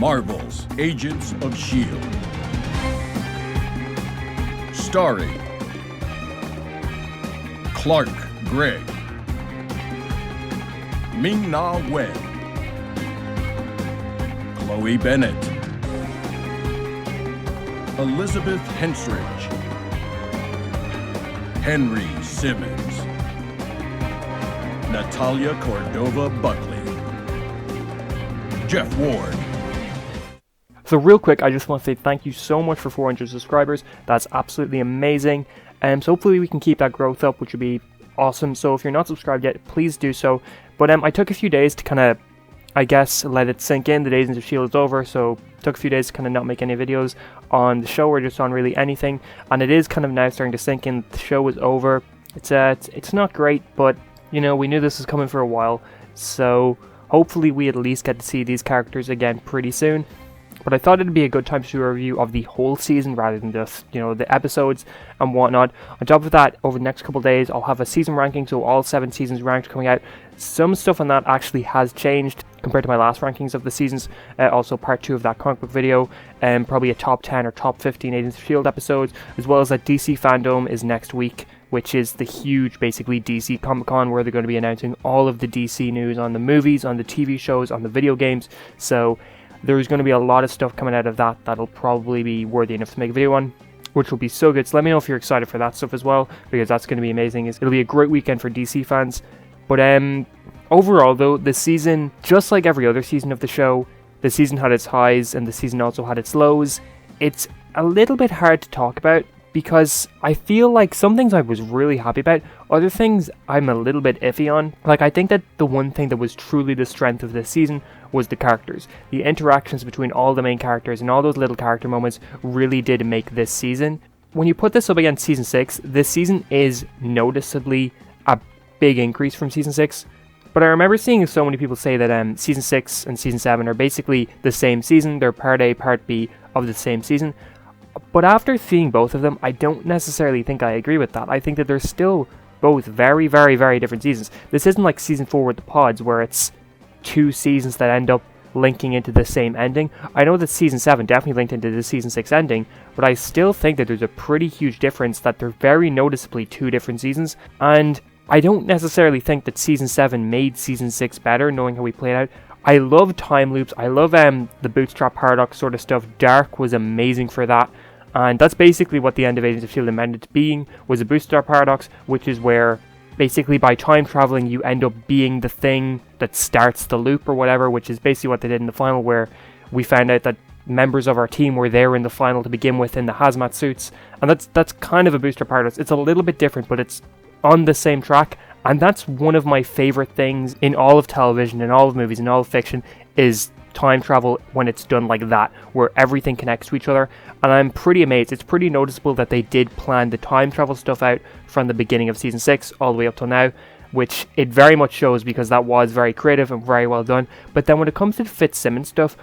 Marvel's Agents of S.H.I.E.L.D. Starring Clark Gregg, Ming-Na Wen, Chloe Bennett, Elizabeth Henstridge, Henry Simmons, Natalia Cordova-Buckley, Jeff Ward. So real quick, I just want to say thank you so much for 400 subscribers. That's absolutely amazing. So hopefully we can keep that growth up, which would be awesome. So if you're not subscribed yet, please do so. But I took a few days to kind of, I guess, let it sink in. The days into S.H.I.E.L.D. is over, so took a few days to kind of not make any videos on the show or just on really anything. And it is kind of now starting to sink in. The show is over. It's not great, but you know, we knew this was coming for a while. So hopefully we at least get to see these characters again pretty soon. But I thought it'd be a good time to do a review of the whole season rather than just, you know, the episodes and whatnot. On top of that, over the next couple of days, I'll have a season ranking, so all 7 seasons ranked coming out. Some stuff on that actually has changed compared to my last rankings of the seasons. Also part 2 of that comic book video, and probably a top 10 or top 15 Agents of S.H.I.E.L.D. episodes, as well as that DC Fandom is next week, which is the huge, basically, DC Comic-Con, where they're going to be announcing all of the DC news on the movies, on the TV shows, on the video games. So there's going to be a lot of stuff coming out of that that'll probably be worthy enough to make a video on, which will be so good. So let me know if you're excited for that stuff as well, because that's going to be amazing. It'll be a great weekend for DC fans. But overall, though, the season, just like every other season of the show, the season had its highs and the season also had its lows. It's a little bit hard to talk about, because I feel like some things I was really happy about, other things I'm a little bit iffy on. Like, I think that the one thing that was truly the strength of this season was the characters. The interactions between all the main characters and all those little character moments really did make this season. When you put this up against Season 6, this season is noticeably a big increase from Season 6. But I remember seeing so many people say that Season 6 and Season 7 are basically the same season. They're Part A, Part B of the same season. But after seeing both of them, I don't necessarily think I agree with that. I think that they're still both very, very, very different seasons. This isn't like Season 4 with the pods, where it's 2 seasons that end up linking into the same ending. I know that Season 7 definitely linked into the Season 6 ending, but I still think that there's a pretty huge difference, that they're very noticeably 2 different seasons. And I don't necessarily think that Season 7 made Season 6 better, knowing how we played out. I love time loops. I love the bootstrap paradox sort of stuff. Dark was amazing for that. And that's basically what the end of Agents of S.H.I.E.L.D. meant to being, was a bootstrap paradox, which is where basically by time traveling you end up being the thing that starts the loop or whatever, which is basically what they did in the final, where we found out that members of our team were there in the final to begin with in the hazmat suits. And that's kind of a bootstrap paradox. It's a little bit different, but it's on the same track. And that's one of my favorite things in all of television, in all of movies, in all of fiction, is time travel when it's done like that, where everything connects to each other. And I'm pretty amazed. It's pretty noticeable that they did plan the time travel stuff out from the beginning of Season 6 all the way up till now, which it very much shows, because that was very creative and very well done. But then when it comes to the Fitzsimmons stuff,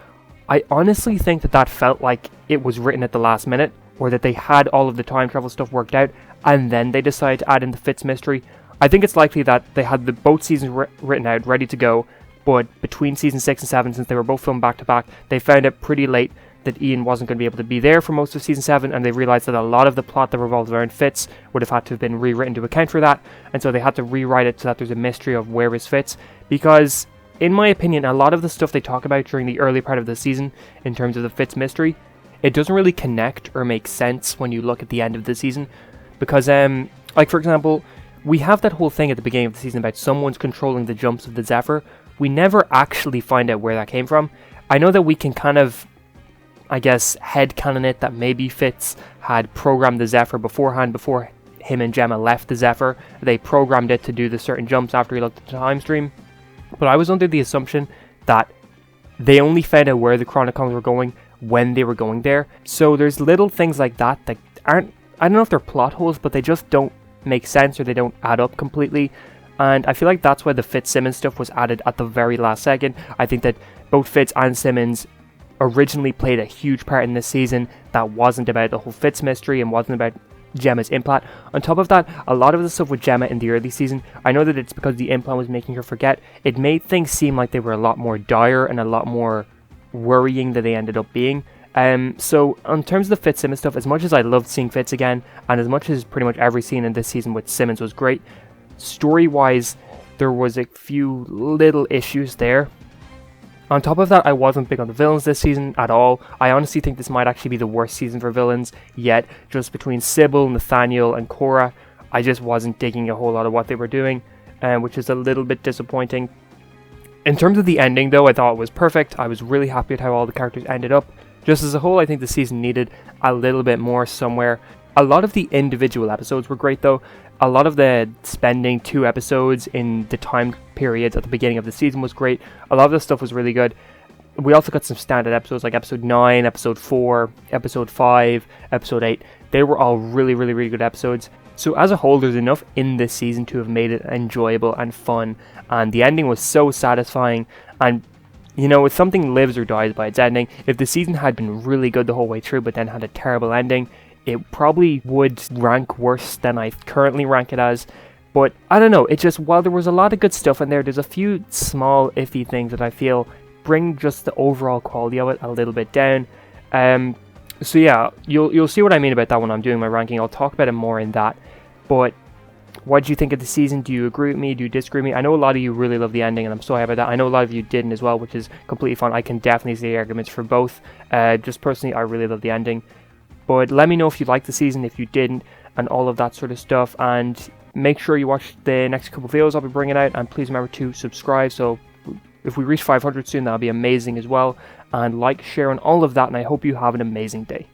I honestly think that felt like it was written at the last minute, or that they had all of the time travel stuff worked out and then they decided to add in the Fitz mystery. I think it's likely that they had both seasons written out, ready to go, but between Season 6 and 7, since they were both filmed back to back, they found out pretty late that Ian wasn't going to be able to be there for most of Season 7, and they realised that a lot of the plot that revolved around Fitz would have had to have been rewritten to account for that, and so they had to rewrite it so that there's a mystery of where is Fitz, because, in my opinion, a lot of the stuff they talk about during the early part of the season, in terms of the Fitz mystery, it doesn't really connect or make sense when you look at the end of the season, because, like for example, we have that whole thing at the beginning of the season about someone's controlling the jumps of the Zephyr. We never actually find out where that came from. I know that we can kind of, I guess, headcanon it that maybe Fitz had programmed the Zephyr beforehand, before him and Gemma left the Zephyr. They programmed it to do the certain jumps after he looked at the time stream. But I was under the assumption that they only found out where the Chronicons were going when they were going there. So there's little things like that aren't, I don't know if they're plot holes, but they just don't make sense, or they don't add up completely. And I feel like that's why the Fitzsimmons stuff was added at the very last second. I think that both Fitz and Simmons originally played a huge part in this season that wasn't about the whole Fitz mystery and wasn't about Gemma's implant. On top of that, a lot of the stuff with Gemma in the early season, I know that it's because the implant was making her forget, it made things seem like they were a lot more dire and a lot more worrying that they ended up being. So in terms of the Fitzsimmons stuff, as much as I loved seeing Fitz again, and as much as pretty much every scene in this season with Simmons was great, story-wise, there was a few little issues there. On top of that, I wasn't big on the villains this season at all. I honestly think this might actually be the worst season for villains yet. Just between Sybil, Nathaniel, and Cora, I just wasn't digging a whole lot of what they were doing, which is a little bit disappointing. In terms of the ending, though, I thought it was perfect. I was really happy with how all the characters ended up. Just as a whole, I think the season needed a little bit more somewhere. A lot of the individual episodes were great, though. A lot of the spending 2 episodes in the time periods at the beginning of the season was great. A lot of the stuff was really good. We also got some standard episodes like episode 9, episode 4, episode 5, episode 8. They were all really, really, really good episodes. So as a whole, there's enough in this season to have made it enjoyable and fun. And the ending was so satisfying. And, you know, if something lives or dies by its ending, if the season had been really good the whole way through but then had a terrible ending, it probably would rank worse than I currently rank it as. But I don't know, it just, while there was a lot of good stuff in there, there's a few small iffy things that I feel bring just the overall quality of it a little bit down. So yeah, you'll see what I mean about that when I'm doing my ranking. I'll talk about it more in that. But what do you think of the season? Do you agree with me? Do you disagree with me? I know a lot of you really love the ending, and I'm so happy about that. I know a lot of you didn't as well, which is completely fine. I can definitely see arguments for both. Just personally, I really love the ending. But let me know if you liked the season, if you didn't, and all of that sort of stuff. And make sure you watch the next couple of videos I'll be bringing out. And please remember to subscribe. So if we reach 500 soon, that'll be amazing as well. And like, share, and all of that. And I hope you have an amazing day.